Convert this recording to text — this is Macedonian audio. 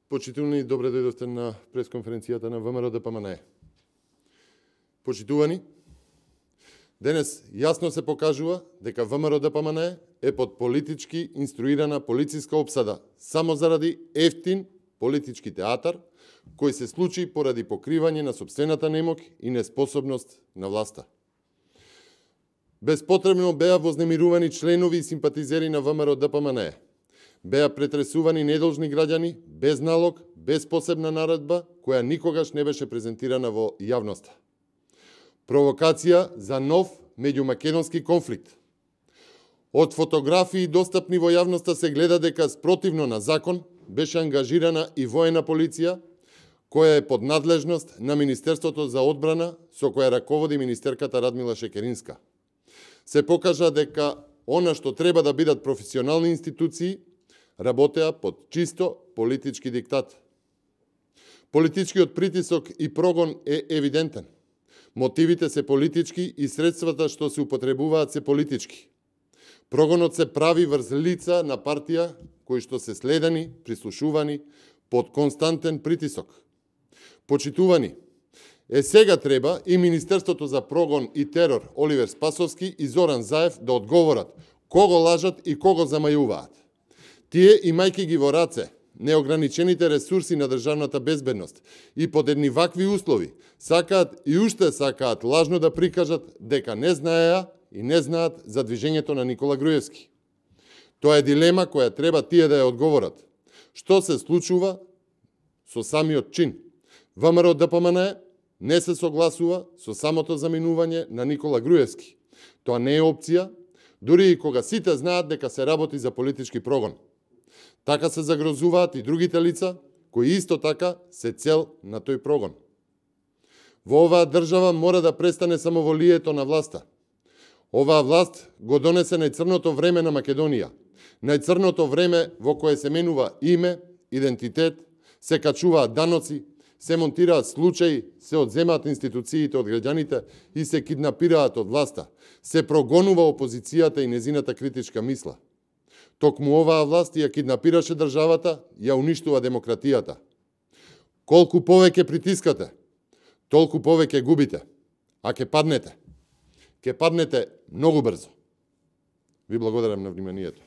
Почитувани, добре дојдовте на пресконференцијата на ВМРО-ДПМНЕ. Почитувани, денес јасно се покажува дека ВМРО-ДПМНЕ е под политички инструирана полициска опсада само заради ефтин политички театар кој се случи поради покривање на сопствената немок и неспособност на власта. Безпотребно беа вознемирувани членови и симпатизери на ВМРО-ДПМНЕ. Беа претресувани недолжни граѓани без налог, без посебна наредба, која никогаш не беше презентирана во јавноста. Провокација за нов меѓумакедонски конфликт. Од фотографии достапни во јавноста се гледа дека спротивно на закон беше ангажирана и воена полиција, која е под надлежност на Министерството за одбрана, со која раководи министерката Радмила Шекеринска. Се покажа дека она што треба да бидат професионални институции, работеа под чисто политички диктат. Политичкиот притисок и прогон е евидентен. Мотивите се политички и средствата што се употребуваат се политички. Прогонот се прави врз лица на партија кои што се следени, прислушувани под константен притисок. Почитувани, сега треба и Министерството за прогон и терор Оливер Спасовски и Зоран Заев да одговорат кого лажат и кого замајуваат. Тие, имајќи ги во раце неограничените ресурси на државната безбедност и под едни вакви услови, сакаат и уште сакаат лажно да прикажат дека не знаеа и не знаат за движењето на Никола Груевски. Тоа е дилема која треба тие да ја одговорат. Што се случува со самиот чин? ВМРО-ДПМНЕ не се согласува со самото заминување на Никола Груевски. Тоа не е опција, дури и кога сите знаат дека се работи за политички прогон. Така се загрозуваат и другите лица, кои исто така се цел на тој прогон. Во оваа држава мора да престане самоволието на власта. Оваа власт го донесе најцрното време на Македонија. Најцрното време во кое се менува име, идентитет, се качуваат даноци, се монтираат случаи, се одземаат институциите од граѓаните и се киднапираат од власта. Се прогонува опозицијата и незината критичка мисла. Токму оваа власт ја киднапираше државата, ја уништува демократијата. Колку повеќе притискате, толку повеќе губите, а ќе паднете. Ќе паднете многу брзо. Ви благодарам на вниманието.